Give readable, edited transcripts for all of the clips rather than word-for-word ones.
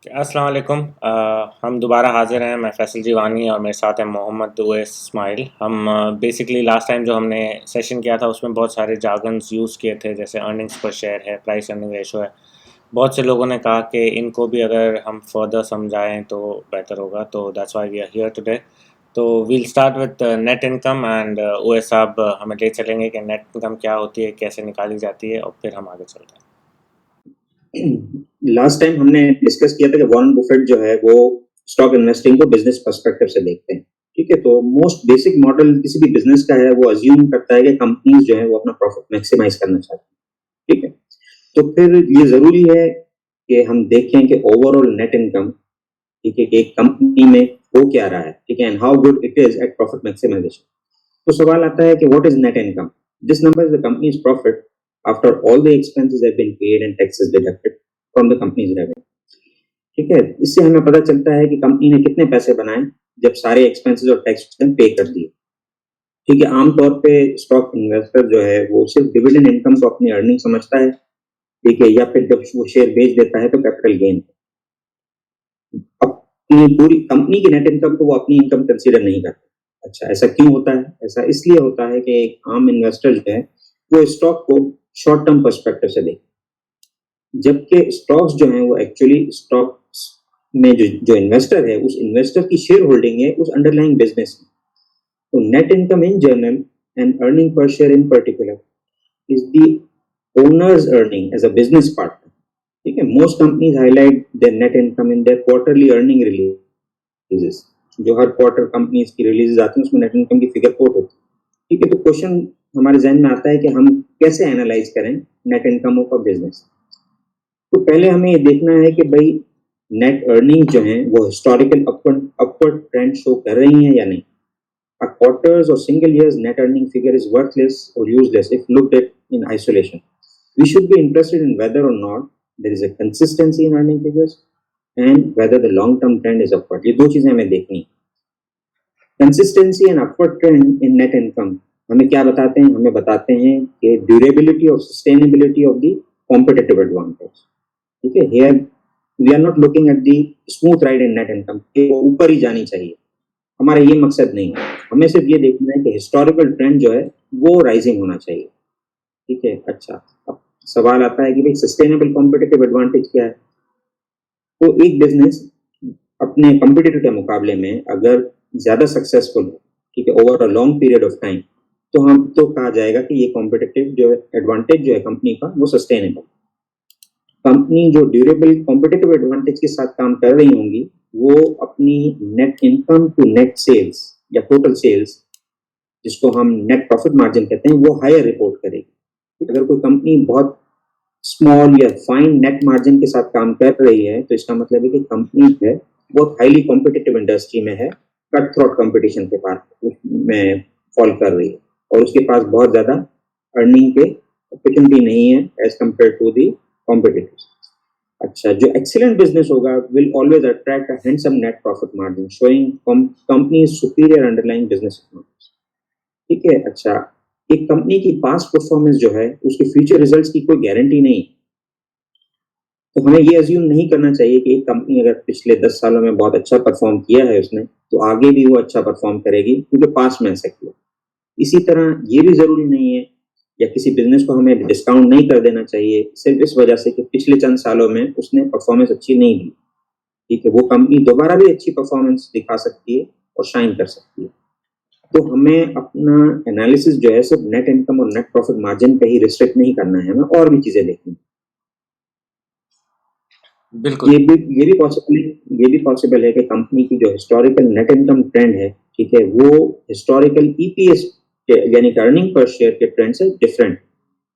अस्सलाम वालेकुम। हम दोबारा हाज़िर हैं। मैं फैसल जीवानी और मेरे साथ है मोहम्मद उवैस इस्माइल। हम बेसिकली लास्ट टाइम जो हमने सेशन किया था उसमें बहुत सारे जार्गन्स यूज़ किए थे, जैसे अर्निंग्स पर शेयर है, प्राइस अर्निंग रेशो है। बहुत से लोगों ने कहा कि इनको भी अगर हम फर्दर समझाएं तो बेहतर होगा, तो that's why we are here today. तो we'll start with net income and Uwais साहब हमें ले चलेंगे कि नेट इनकम क्या होती है, कैसे निकाली जाती है, और फिर हम आगे चलते हैं। लास्ट टाइम हमने डिस्कस किया था कि वॉरेन बफेट जो है वो स्टॉक इन्वेस्टिंग को बिजनेस पर्सपेक्टिव से देखते हैं। ठीक है, तो मोस्ट बेसिक मॉडल किसी भी बिजनेस का है वो अज्यूम करता है कि कंपनीज जो है वो अपना प्रॉफिट मैक्सिमाइज करना चाहती हैं। ठीक है, तो फिर ये जरूरी है कि हम देखें कि ओवरऑल नेट इनकम, ठीक है, कि एक कंपनी में हो क्या रहा है, ठीक है, and how good it is at profit maximization. तो सवाल आता है कि what is net income? This number is the company's profit after all the expenses have been paid and taxes deducted from the company's revenue. ठीक है, इससे हमें पता चलता है कि कंपनी ने कितने पैसे बनाए जब सारे एक्सपेंसेस और टैक्स पे कर दिए। ठीक है, आमतौर पे स्टॉक इन्वेस्टर जो है वो सिर्फ डिविडेंड इनकम को अपनी अर्निंग समझता है। ठीक है, या फिर जब वो शेयर बेच देता है तो कैपिटल गेन। अपनी पूरी कंपनी की नेट इनकम को वो अपनी इनकम कंसीडर नहीं करता। अच्छा, ऐसा क्यों होता है? ऐसा इसलिए होता है कि एक आम इन्वेस्टर जो है वो स्टॉक को शॉर्ट टर्म पर्सपेक्टिव से देखता है, जबकि स्टॉक्स जो हैं वो एक्चुअली स्टॉक्स में जो इन्वेस्टर है उस इन्वेस्टर की शेयर होल्डिंग है उस अंडरलाइंग बिजनेस में। तो net income in general and earning per share in particular is the owner's earning as a business partner. ठीक है, most companies highlight their net income in their quarterly earning releases. जो हर quarter companies की releases आती हैं उसमें net income की figure quote होती है। ठीक है, तो क्वेश्चन हमारे जहन में आता है कि हम कैसे एनालाइज करें net income of a business. तो पहले हमें ये देखना है कि भाई नेट अर्निंग जो है वो हिस्टोरिकल अपवर्ड ट्रेंड शो कर रही है या नहीं। A quarters or single years net earning figure is worthless or useless if looked at in isolation. We should be interested in whether or not there is a consistency in earning figures and whether the long-term trend is upward. ये दो चीजें हमें देखनी। Consistency and upward trend in net income हमें क्या बताते हैं? हमें बताते हैं कि ड्यूरेबिलिटी और sustainability of the competitive advantage. ठीक है, here we are not looking at the smooth ride in net income कि वो ऊपर ही जानी चाहिए। हमारा ये मकसद नहीं है, हमें सिर्फ ये देखना है कि हिस्टोरिकल ट्रेंड जो है वो राइजिंग होना चाहिए। ठीक है, अच्छा, अब सवाल आता है कि भाई सस्टेनेबल कॉम्पिटिटिव एडवांटेज क्या है? तो एक बिजनेस अपने कंपटीटर के मुकाबले में अगर ज्यादा सक्सेसफुल हो, ठीक है, over a long period of time, तो हम तो कहा जाएगा कि ये कॉम्पिटिटिव जो एडवांटेज जो है कंपनी का वो सस्टेनेबल। कंपनी जो ड्यूरेबल कॉम्पिटिटिव एडवांटेज के साथ काम कर रही होंगी वो अपनी net income to net sales या टोटल सेल्स, जिसको हम नेट प्रॉफिट मार्जिन कहते हैं, वो हायर रिपोर्ट करेगी। अगर कोई कंपनी बहुत स्मॉल या फाइन नेट मार्जिन के साथ काम कर रही है तो इसका मतलब है कि कंपनी जो है बहुत हाईली कॉम्पिटिटिव इंडस्ट्री में है, कट थ्रोट कॉम्पिटिशन के पास में फॉल कर रही है और उसके पास बहुत ज्यादा अर्निंग के अपॉर्चुनिटी नहीं है as compare to the competitors. अच्छा, जो एक्सीलेंट बिजनेस होगा will always attract a handsome net profit margin showing company superior underlying business economics. ठीक है, अच्छा, एक कंपनी की पास्ट परफॉर्मेंस जो है उसके फ्यूचर रिजल्ट्स की कोई गारंटी नहीं। तो हमें ये अज्यूम नहीं करना चाहिए कि एक कंपनी अगर पिछले 10 सालों में बहुत अच्छा परफॉर्म किया है उसने, तो आगे भी वो अच्छा परफॉर्म करेगी क्योंकि पास्ट में ऐसा किया। इसी तरह ये भी जरूरी नहीं है या किसी बिजनेस को हमें डिस्काउंट नहीं कर देना चाहिए सिर्फ इस वजह से कि पिछले चंद सालों में उसने परफॉर्मेंस अच्छी नहीं दी। ठीक है, वो कंपनी दोबारा भी अच्छी परफॉर्मेंस दिखा सकती है और शाइन कर सकती है। तो हमें अपना एनालिसिस जो है सिर्फ नेट इनकम और नेट प्रॉफिट मार्जिन पे ही रिस्ट्रिक्ट नहीं करना है, हमें और भी चीजें देखनी। बिल्कुल। ये भी पॉसिबल है कि कंपनी की जो हिस्टोरिकल नेट इनकम ट्रेंड है, ठीक है, वो हिस्टोरिकल ईपीएस यानी अर्निंग पर शेयर के ट्रेंड से डिफरेंट।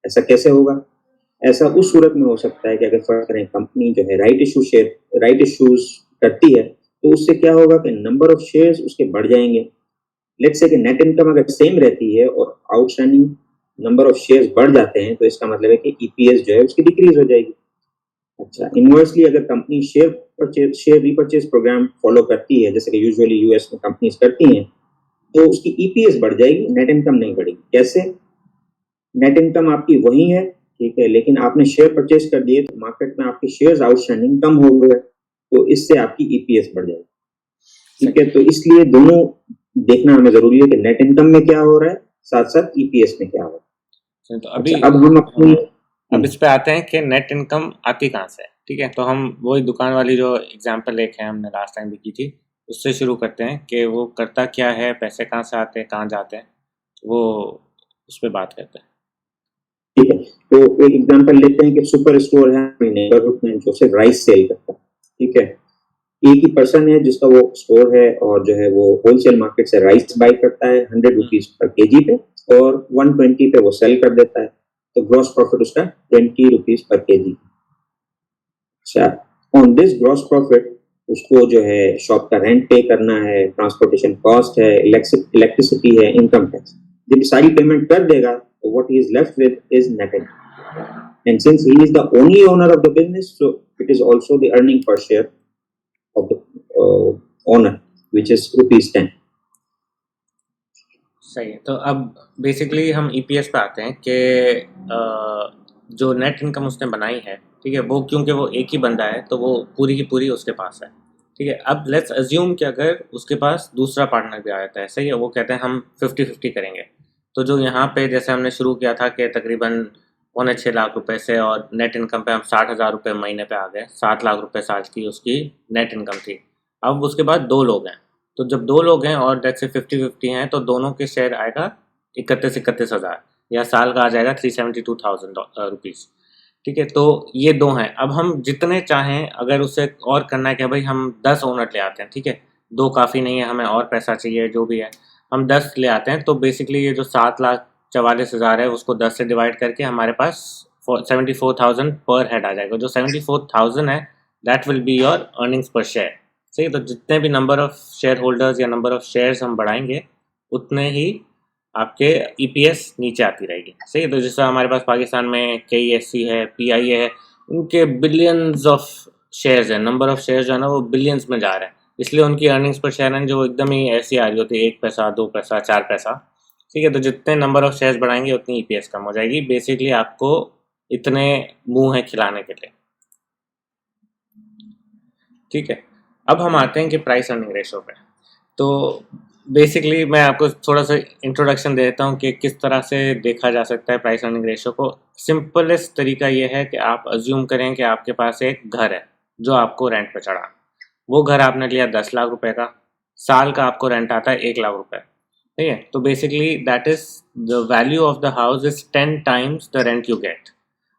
ऐसा कैसे होगा? ऐसा उस सूरत में हो सकता है कि अगर फर्स्ट करें कंपनी जो है राइट इश्यूज करती है तो उससे क्या होगा कि नंबर ऑफ शेयर्स उसके बढ़ जाएंगे। लेट्स से कि नेट इनकम अगर सेम रहती है और आउटस्टैंडिंग नंबर ऑफ शेयर्स बढ़ जाते हैं तो इसका मतलब है कि ईपीएस जो है उसकी डिक्रीज हो जाएगी। अच्छा, इनवर्सली अगर company share repurchase programme follow करती है जैसे कि यूजुअली यूएस में कंपनीज करती हैं, तो उसकी ईपीएस बढ़ जाएगी, नेट इनकम नहीं बढ़ेगी। कैसे? नेट इनकम आपकी वही है, ठीक है, लेकिन आपने शेयर परचेज कर दिए तो मार्केट में आपके शेयर्स आउटस्टैंडिंग कम हो गए। तो इससे आपकी ईपीएस बढ़ जाएगी। ठीक है, तो इसलिए दोनों देखना हमें जरूरी है कि नेट इनकम में क्या हो रहा है, साथ साथ ईपीएस में क्या हो रहा है। तो अभी अच्छा, अब हम अपनी अब इस पे आते हैं कि नेट इनकम आती कहाँ से है। ठीक है, तो हम वही दुकान वाली जो एग्जांपल एक है हमने लास्ट टाइम भी की थी, उससे शुरू करते हैं कि वो करता क्या है, पैसे कहाँ से आते हैं, कहाँ जाते हैं, वो उस पर बात करते हैं। ठीक है, तो एक एग्जांपल लेते हैं कि सुपर स्टोर है नेबरहुड में जो सिर्फ राइस सेल करता है। ठीक है, एक ही पर्सन है जिसका वो स्टोर है और जो है वो होलसेल मार्केट से राइस बाय करता है 100 रुपीज पर केजी पे और 120 पे वो सेल कर देता है, तो ग्रॉस प्रॉफिट उसका 20 रुपीज पर केजी। अच्छा, ऑन दिस ग्रॉस प्रॉफिट उसको जो है शॉप का रेंट पे करना है, ट्रांसपोर्टेशन कॉस्ट है, इलेक्ट्रिसिटी है, इनकम टैक्स। जब सारी पेमेंट कर देगा तो what he is left with is net income, and since he is the only owner of the business, so it is also the earning per share of the owner, which is ₹10। सही है, तो अब basically हम EPS पे आते हैं कि जो नेट इनकम उसने बनाई है, ठीक है, वो क्योंकि वो एक ही बंदा है तो वो पूरी की पूरी उसके पास है। ठीक है, अब लेट्स अज्यूम कि अगर उसके पास दूसरा पार्टनर भी आ जाता है, सही है, वो कहते हैं हम 50-50 करेंगे। तो जो यहाँ पे जैसे हमने शुरू किया था कि तकरीबन 6.25 लाख रुपए से और नेट इनकम पे हम 60,000 रुपये महीने पे आ गए, 7 लाख रुपए साल की उसकी नेट इनकम थी। अब उसके बाद 2 लोग हैं, तो जब 2 लोग हैं और डेट से 50-50 हैं तो दोनों के शेयर आएगा 31-31 हज़ार, या साल का आ जाएगा 372,000 रुपीज़। ठीक है, तो ये 2 हैं। अब हम जितने चाहें अगर उससे और करना है कि भाई हम 10 ओनर ले आते हैं, ठीक है, 2 काफ़ी नहीं है, हमें और पैसा चाहिए, जो भी है हम 10 ले आते हैं, तो बेसिकली ये जो 7,44,000 है उसको 10 से डिवाइड करके हमारे पास 74,000 पर हेड आ जाएगा। जो 74,000 है that will be your earnings पर शेयर। सही है, तो जितने भी नंबर ऑफ शेयर होल्डर्स या नंबर ऑफ शेयर्स हम बढ़ाएंगे उतने ही आपके ईपीएस नीचे आती रहेगी। सही है, तो जैसे हमारे पास पाकिस्तान में केईएससी है, पीआईए है, उनके बिलियंस ऑफ शेयर्स है, नंबर ऑफ शेयर्स जो है ना वो बिलियंस में जा रहे हैं, इसलिए उनकी अर्निंग्स पर शेयर है जो एकदम ही ऐसी आ रही होती है, 1 पैसा, 2 पैसा, 4 पैसा। ठीक है, तो जितने नंबर ऑफ शेयर्स बढ़ाएंगे उतनी ईपीएस कम हो जाएगी। बेसिकली आपको इतने मुंह है खिलाने के लिए। ठीक है, अब हम आते हैं कि प्राइस अर्निंग रेशो पे। तो बेसिकली मैं आपको थोड़ा सा इंट्रोडक्शन दे देता हूँ कि किस तरह से देखा जा सकता है प्राइस अर्निंग रेशो को। सिंपलेस्ट तरीका ये है कि आप अज्यूम करें कि आपके पास एक घर है जो आपको रेंट पे चढ़ा। वो घर आपने लिया 10 लाख रुपए का, साल का आपको रेंट आता है 1 लाख रुपए। ठीक है, तो basically that is the value of the house is 10 times the rent you get.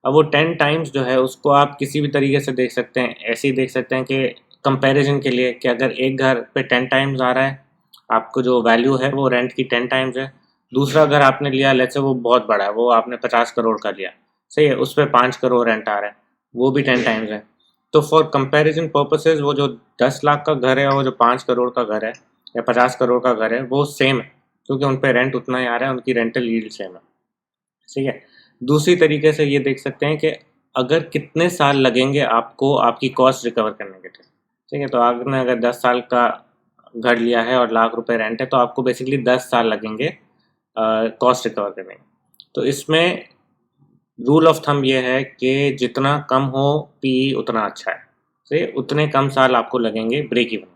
अब वो 10 टाइम्स जो है उसको आप किसी भी तरीके से देख सकते हैं, ऐसे ही देख सकते हैं कि कंपैरिजन के लिए कि अगर एक घर पे 10 टाइम्स आ रहा है, आपको जो वैल्यू है वो रेंट की 10 टाइम्स है। दूसरा घर आपने लिया, लेट्स से वो बहुत बड़ा है, वो आपने 50 करोड़ का लिया, सही है, उस पर 5 करोड़ रेंट आ रहा है, वो भी 10 टाइम्स है। तो फॉर कंपैरिजन पर्पसेज वो जो 10 लाख का घर है और जो 5 करोड़ का घर है या 50 करोड़ का घर है वो सेम है, क्योंकि उन पर रेंट उतना ही आ रहा है, उनकी रेंटल यील्ड सेम है। ठीक है, दूसरी तरीके से ये देख सकते हैं कि अगर कितने साल लगेंगे आपको आपकी कॉस्ट रिकवर करने के लिए। ठीक है, तो आपने अगर 10 साल का घर लिया है और लाख रुपए रेंट है तो आपको बेसिकली 10 साल लगेंगे कॉस्ट रिकवर करने में। तो इसमें रूल ऑफ थंब ये है कि जितना कम हो पी उतना अच्छा है, सही, उतने कम साल आपको लगेंगे ब्रेक इवन।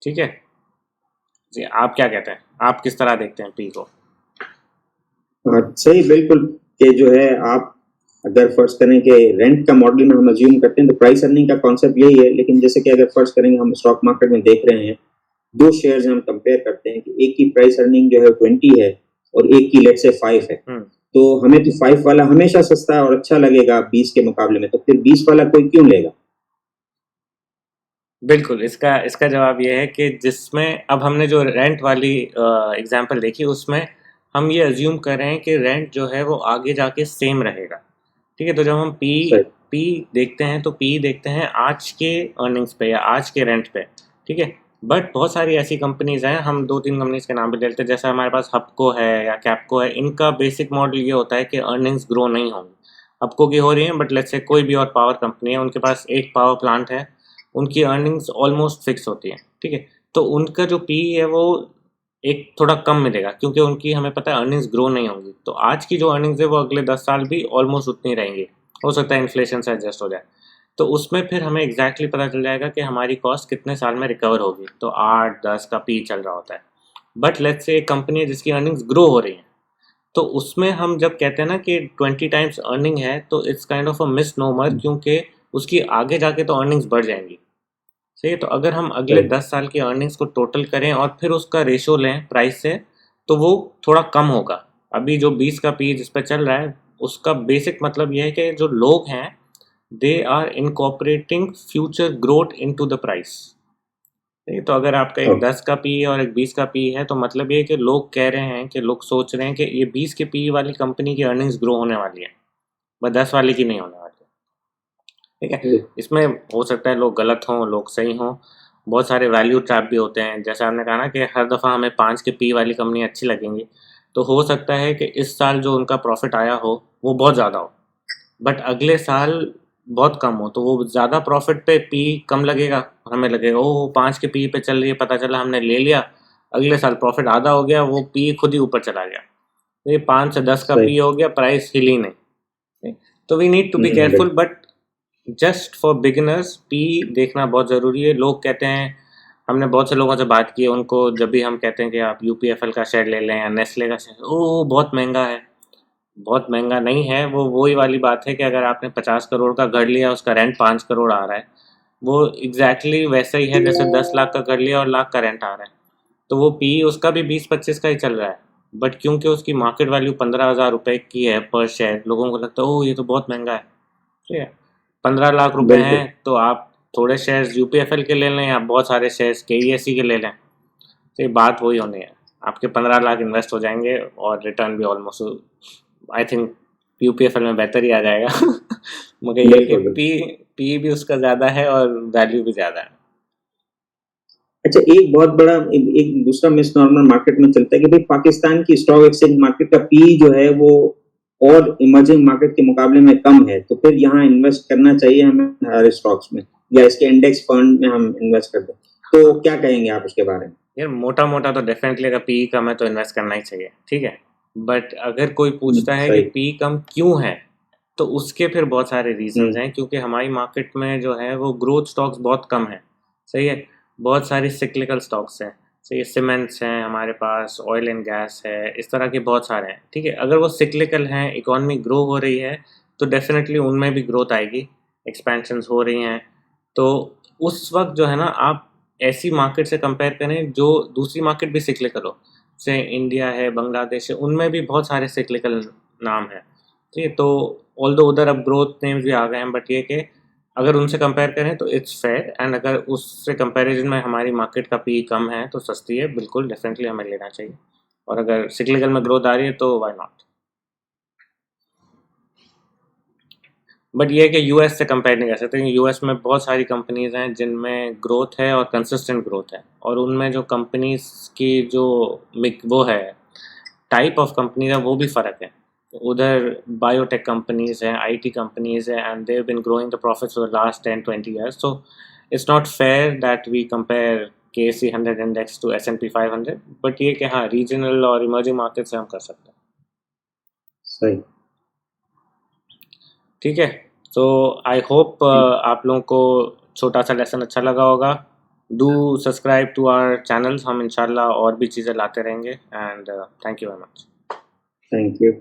ठीक है जी, आप क्या कहते हैं, आप किस तरह देखते हैं पी को? सही, बिल्कुल, कि जो है आप अगर फर्ज करें कि रेंट का मॉडल में हम अज्यूम करते हैं तो प्राइस अर्निंग का कॉन्सेप्ट यही है। लेकिन जैसे कि अगर फर्ज करेंगे हम स्टॉक मार्केट में देख रहे हैं, 2 शेयर्स हम कंपेयर करते हैं कि एक की प्राइस अर्निंग जो है 20 है और एक की लेट्स से 5 है, तो हमें तो 5 वाला हमेशा सस्ता और अच्छा लगेगा 20 के मुकाबले में, तो फिर 20 वाला कोई क्यों लेगा? बिल्कुल, इसका इसका जवाब ये है कि जिसमें अब हमने जो रेंट वाली एग्जांपल देखी उसमें हम ये अज्यूम कर रहे हैं कि रेंट जो है वो आगे जाके सेम रहेगा। ठीक है, तो जब हम पी देखते हैं तो पी देखते हैं आज के अर्निंग्स पे या आज के रेंट पे। ठीक है, बट बहुत सारी ऐसी कंपनीज हैं, हम 2-3 कंपनीज के नाम भी ले लेते हैं, जैसे हमारे पास हपको है या कैपको है। इनका बेसिक मॉडल ये होता है कि अर्निंग्स ग्रो नहीं होंगी। हपको की हो रही है, बट लेट्स से कोई भी और पावर कंपनी है, उनके पास एक पावर प्लांट है, उनकी अर्निंग्स ऑलमोस्ट फिक्स होती है। ठीक है, तो उनका जो पी है वो एक थोड़ा कम मिलेगा, क्योंकि उनकी हमें पता है अर्निंग्स ग्रो नहीं होंगी। तो आज की जो अर्निंग्स है वो अगले 10 साल भी ऑलमोस्ट उतनी रहेंगी, हो सकता है इन्फ्लेशन से एडजस्ट हो जाए। तो उसमें फिर हमें एग्जैक्टली पता चल जाएगा कि हमारी कॉस्ट कितने साल में रिकवर होगी। तो 8-10 का पी चल रहा होता है। बट लेट्स से एक कंपनी है जिसकी अर्निंग्स ग्रो हो रही हैं, तो उसमें हम जब कहते हैं ना कि 20 टाइम्स अर्निंग है, तो it's kind of a misnomer, क्योंकि उसकी आगे जाके तो अर्निंग्स बढ़ जाएंगी। सही है। तो अगर हम अगले सही 10 साल की अर्निंग्स को टोटल करें और फिर उसका रेशो लें प्राइस से, तो वो थोड़ा कम होगा। अभी जो 20 का पी जिस पे चल रहा है, उसका बेसिक मतलब यह है कि जो लोग हैं, they are incorporating future growth into the price. तो अगर आपका एक ओके 10 का पी है और एक 20 का पी है, तो मतलब ये है कि लोग कह रहे हैं, कि लोग सोच रहे हैं कि ये 20 के पी वाली कंपनी की अर्निंग्स ग्रो होने वाली है, बस 10 वाले की नहीं होने वाली है। ठीक है। इसमें हो सकता है लोग गलत हों, लोग सही हों। बहुत सारे वैल्यू ट्रैप भी होते हैं। जैसे आपने कहा ना कि हर दफ़ा हमें 5 के पी वाली कंपनी अच्छी लगेंगी, तो हो सकता है कि इस साल जो उनका प्रॉफिट आया हो वो बहुत ज़्यादा हो, बट अगले साल बहुत कम हो, तो वो ज़्यादा प्रॉफिट पे पी कम लगेगा। हमें लगेगा ओह 5 के पी पे चल रही है, पता चला हमने ले लिया, अगले साल प्रॉफिट आधा हो गया, वो पी खुद ही ऊपर चला गया। तो ये 5 से 10 का सही पी हो गया, प्राइस हिली नहीं। तो we need to be careful, बिल्कुल बट जस्ट फॉर बिगिनर्स पी देखना बहुत ज़रूरी है। लोग कहते हैं, हमने बहुत से लोगों से बात की है, उनको जब भी हम कहते हैं कि आप यूपीएफएल का शेयर ले लें या नेस्ले का शेयर, ओह बहुत महंगा है। बहुत महंगा नहीं है। वो वही वाली बात है कि अगर आपने 50 करोड़ का घर लिया, उसका रेंट 5 करोड़ आ रहा है, वो एग्जैक्टली वैसा ही है जैसे 10 लाख का घर लिया और लाख का रेंट आ रहा है। तो वो पी उसका भी 20-25 का ही चल रहा है, बट क्योंकि उसकी मार्केट वैल्यू 15,000 रुपये की है पर शेयर, लोगों को लगता है ओह ये तो बहुत महंगा है। ठीक है। 15 लाख रुपए हैं, बिल्कुल तो आप थोड़े शेयर्स यूपीएफएल के ले लें या बहुत सारे शेयर्स केईएससी के ले लें, तो ये बात वही होनी है। आपके 15 लाख इन्वेस्ट हो जाएंगे और रिटर्न भी ऑलमोस्ट, आई थिंक यूपीएफएल में बेहतर ही आ जाएगा। मगर ये है कि बिल्कुल पी पी भी उसका ज़्यादा है और वैल्यू भी ज़्यादा है। अच्छा एक बहुत बड़ा एक दूसरा मिसनॉर्मल मार्केट में चलता है कि भाई पाकिस्तान की स्टॉक एक्सचेंज मार्केट का पी जो है वो और इमर्जिंग मार्केट के मुकाबले में कम है, तो फिर यहाँ इन्वेस्ट करना चाहिए हमें हर स्टॉक्स में, या इसके इंडेक्स फंड में हम इन्वेस्ट कर दें, तो क्या कहेंगे आप उसके बारे में? यार मोटा मोटा तो डेफिनेटली अगर पी कम है तो इन्वेस्ट करना ही चाहिए। ठीक है। बट अगर कोई पूछता है कि सही पी कम क्यों है, तो उसके फिर बहुत सारे रीजंस हम्म हैं। क्योंकि हमारी मार्केट में जो है वो ग्रोथ स्टॉक्स बहुत कम है। सही है। बहुत सारी सिक्लिकल स्टॉक्स हैं। सही है। सीमेंट्स हैं हमारे पास, ऑयल एंड गैस है, इस तरह के बहुत सारे हैं। ठीक है। अगर वो सिक्लिकल हैं, इकॉनमी ग्रो हो रही है, तो डेफिनेटली उनमें भी ग्रोथ आएगी, एक्सपेंशंस हो रही हैं। तो उस वक्त जो है ना, आप ऐसी मार्केट से कंपेयर करें जो दूसरी मार्केट भी सिक्लिकल हो। जैसे इंडिया है, बांग्लादेश है, उनमें भी बहुत सारे सिक्लिकल नाम हैं। ठीक है। तो ऑल दो उधर अब ग्रोथ नेम्स भी आ गए हैं, बट ये कि अगर उनसे कंपेयर करें तो इट्स फेयर, एंड अगर उससे कंपैरिजन में हमारी मार्केट का पी कम है तो सस्ती है, बिल्कुल डेफिनेटली हमें लेना चाहिए। और अगर सिक्लिकल में ग्रोथ आ रही है तो वाई नॉट। बट ये है कि यूएस से कंपेयर नहीं कर सकते, क्योंकि यूएस में बहुत सारी कंपनीज हैं जिनमें ग्रोथ है और कंसिस्टेंट ग्रोथ है, और उनमें जो कंपनीज की जो वो है, टाइप ऑफ कंपनीज है, वो भी फ़र्क है। उधर बायोटेक कंपनीज हैं, आईटी कंपनीज हैं, and they have been growing the profits for the last 10-20 years. So it's not fair that we compare KC 100 index to S&P 500, but ये कि हाँ, रीजनल और इमर्जिंग मार्केट से हम कर सकते हैं। सही ठीक है। तो आई होप आप लोगों को छोटा सा लेसन अच्छा लगा होगा। Do subscribe to our channels, हम इंशाल्लाह और भी चीज़ें लाते रहेंगे, and thank you very much. Thank you.